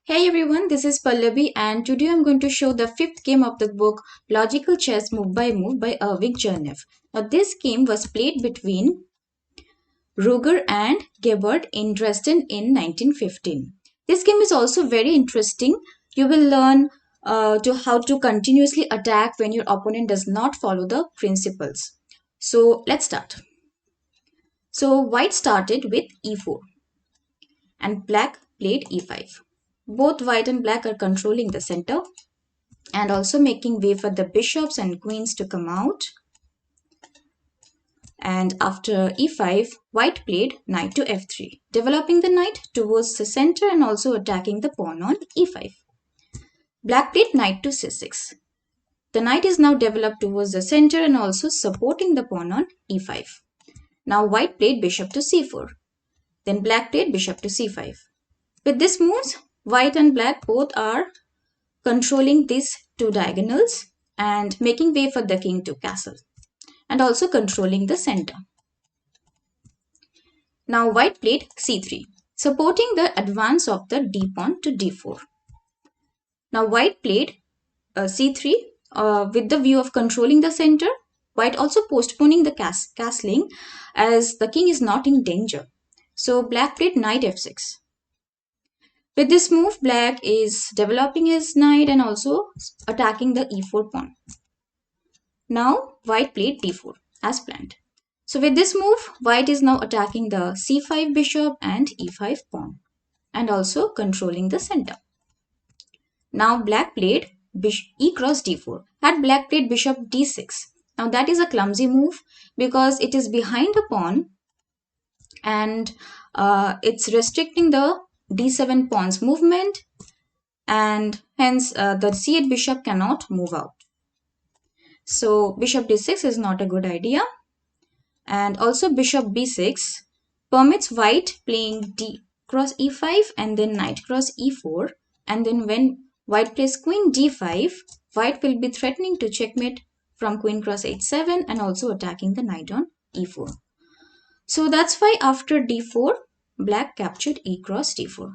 Hey everyone, this is Pallavi and today I'm going to show the fifth game of the book Logical Chess Move by Irving Chernev. Now this game was played between Ruger and Gebhardt in Dresden in 1915. This game is also very interesting. You will learn how to continuously attack when your opponent does not follow the principles. So let's start. So white started with e4 and black played e5. Both white and black are controlling the center and also making way for the bishops and queens to come out. And after e5, white played knight to f3, developing the knight towards the center and also attacking the pawn on e5. Black played knight to c6. The knight is now developed towards the center and also supporting the pawn on e5. Now white played bishop to c4. Then black played bishop to c5. With this moves, white and black both are controlling these two diagonals and making way for the king to castle and also controlling the center. Now white played c3, supporting the advance of the d pawn to d4. Now white played c3 with the view of controlling the center. White also postponing the castling as the king is not in danger. So black played knight f6. With this move, black is developing his knight and also attacking the e4 pawn. Now white played d4 as planned. So with this move, white is now attacking the c5 bishop and e5 pawn and also controlling the center. Now black played e cross d4. Had black played bishop d6. Now that is a clumsy move because it is behind the pawn and it's restricting the d7 pawn's movement and hence the c8 bishop cannot move out. So bishop d6 is not a good idea. And also bishop b6 permits white playing d cross e5 and then knight cross e4. And then when white plays queen d5, white will be threatening to checkmate from queen cross h7 and also attacking the knight on e4. So that's why after d4, black captured e cross d4.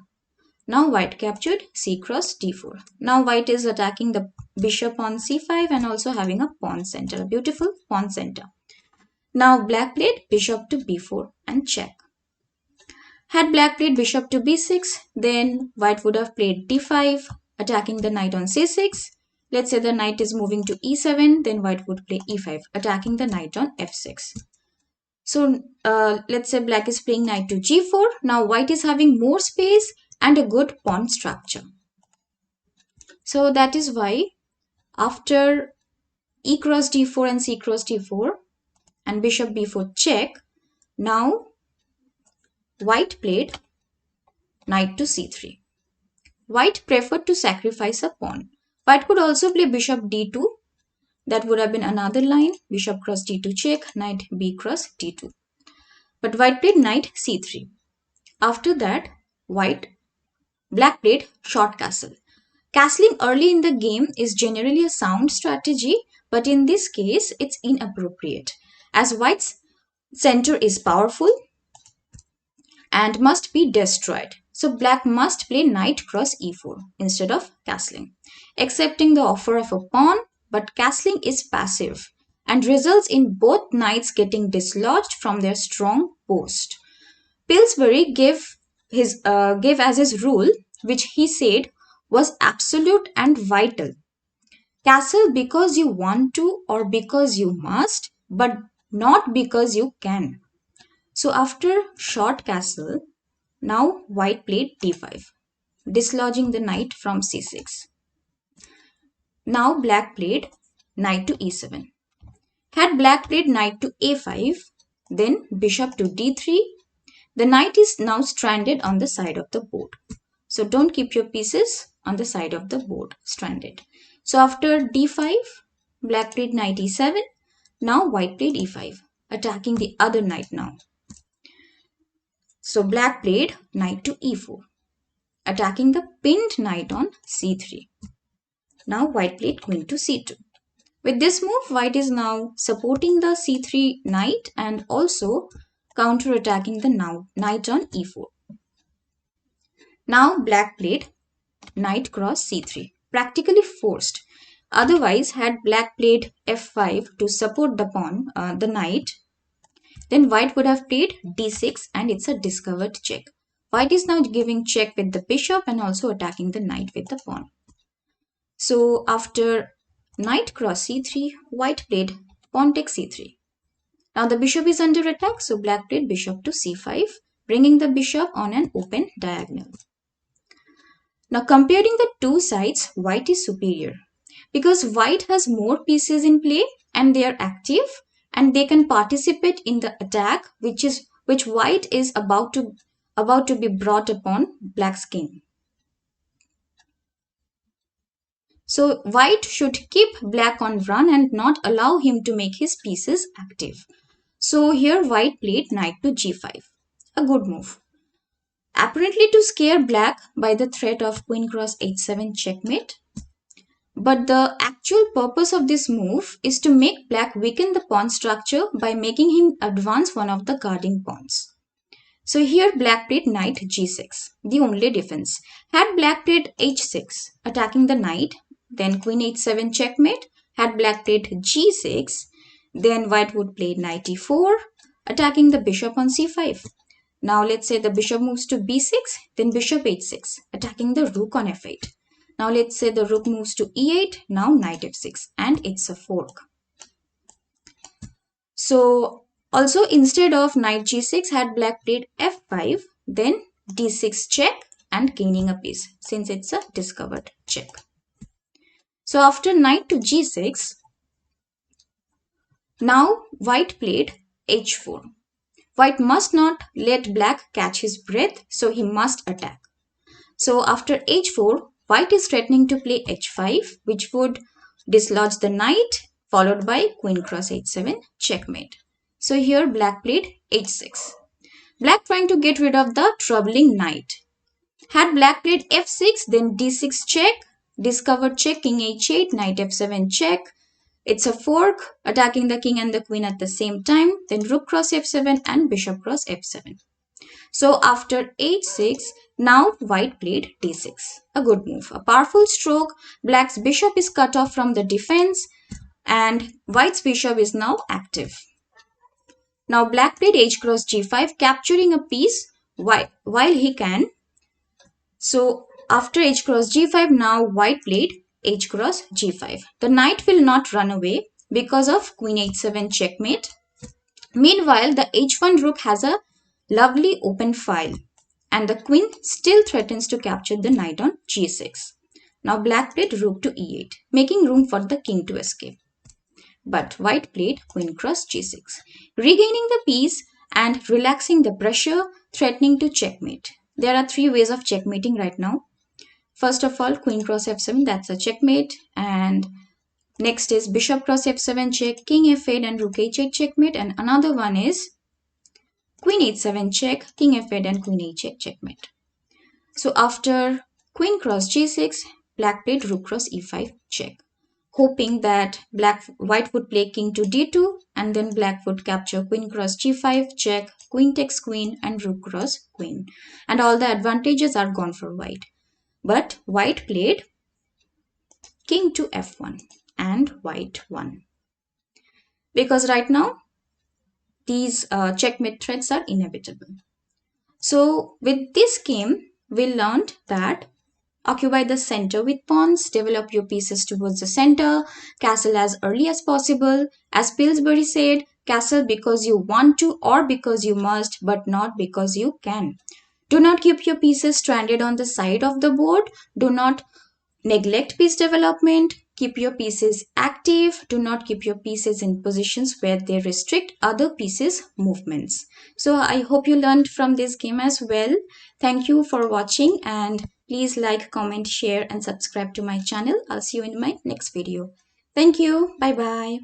Now white captured c cross d4. Now white is attacking the bishop on c5 and also having a pawn center, a beautiful pawn center. Now black played bishop to b4 and check. Had black played bishop to b6, then white would have played d5, attacking the knight on c6. Let's say the knight is moving to e7, then white would play e5, attacking the knight on f6. So let's say black is playing knight to g4. Now white is having more space and a good pawn structure. So that is why after e cross d4 and c cross d4 and bishop b4 check, now white played knight to c3. White preferred to sacrifice a pawn. White could also play bishop d2. That would have been another line. Bishop cross d2 check, knight b cross d2. But white played knight c3. After that, black played short castle. Castling early in the game is generally a sound strategy, but in this case, it's inappropriate. As white's center is powerful and must be destroyed. So black must play knight cross e4 instead of castling, accepting the offer of a pawn, but castling is passive and results in both knights getting dislodged from their strong post. Pillsbury gave as his rule, which he said was absolute and vital. Castle because you want to or because you must, but not because you can. So after short castle, now white played d5, dislodging the knight from c6. Now black played knight to e7. Had black played knight to a5, then bishop to d3, the knight is now stranded on the side of the board. So don't keep your pieces on the side of the board stranded. So after d5, black played knight e7. Now white played e5, attacking the other knight now. So black played knight to e4, attacking the pinned knight on c3. Now white played queen to c2. With this move, white is now supporting the c3 knight and also counter-attacking the knight on e4. Now black played knight cross c3, practically forced. Otherwise, had black played f5 to support the pawn, the knight, then white would have played d6 and it's a discovered check. White is now giving check with the bishop and also attacking the knight with the pawn. So after knight cross c3, white played pawn takes c3. Now the bishop is under attack, so black played bishop to c5, bringing the bishop on an open diagonal. Now comparing the two sides, white is superior because white has more pieces in play and they are active and they can participate in the attack which white is about to be brought upon black's king. So white should keep black on run and not allow him to make his pieces active. So here white played knight to g5, a good move. Apparently to scare black by the threat of queen cross h7 checkmate. But the actual purpose of this move is to make black weaken the pawn structure by making him advance one of the guarding pawns. So here black played knight g6, the only defense. Had black played h6, attacking the knight, then queen h7 checkmate. Had black played g6, then white would play knight e4, attacking the bishop on c5. Now let's say the bishop moves to b6, then bishop h6, attacking the rook on f8. Now let's say the rook moves to e8, now knight f6, and it's a fork. So also instead of knight g6, had black played f5, then d6 check and gaining a piece since it's a discovered check. So after knight to g6, now white played h4. White must not let black catch his breath, so he must attack. So after h4, white is threatening to play h5, which would dislodge the knight, followed by queen cross h7, checkmate. So here black played h6. Black trying to get rid of the troubling knight. Had black played f6, then d6 check, discovered check, king h8, knight f7 check. It's a fork, attacking the king and the queen at the same time, then rook cross f7 and bishop cross f7. So after h6, now white played d6, a good move, a powerful stroke. Black's bishop is cut off from the defense and white's bishop is now active. Now black played h cross g5, capturing a piece while he can. So after h cross g5, now white played h cross g5. The knight will not run away because of queen h7 checkmate. Meanwhile, the h1 rook has a lovely open file and the queen still threatens to capture the knight on g6. Now black played rook to e8, making room for the king to escape. But white played queen cross g6, regaining the piece and relaxing the pressure, threatening to checkmate. There are three ways of checkmating right now. First of all, queen cross f7, that's a checkmate. And next is bishop cross f7 check, king f8 and rook h8 checkmate. And another one is queen h7 check, king f8 and queen h8 checkmate. So after queen cross g6, black played rook cross e5 check, hoping that white would play king to d2 and then black would capture queen cross g5 check, queen takes queen and rook cross queen. And all the advantages are gone for white. But white played king to f1 and white won. Because right now, these checkmate threats are inevitable. So with this game, we learned that occupy the center with pawns, develop your pieces towards the center, castle as early as possible. As Pillsbury said, castle because you want to or because you must, but not because you can. Do not keep your pieces stranded on the side of the board. Do not neglect piece development. Keep your pieces active. Do not keep your pieces in positions where they restrict other pieces' movements. So I hope you learned from this game as well. Thank you for watching and please like, comment, share and subscribe to my channel. I'll see you in my next video. Thank you. Bye-bye.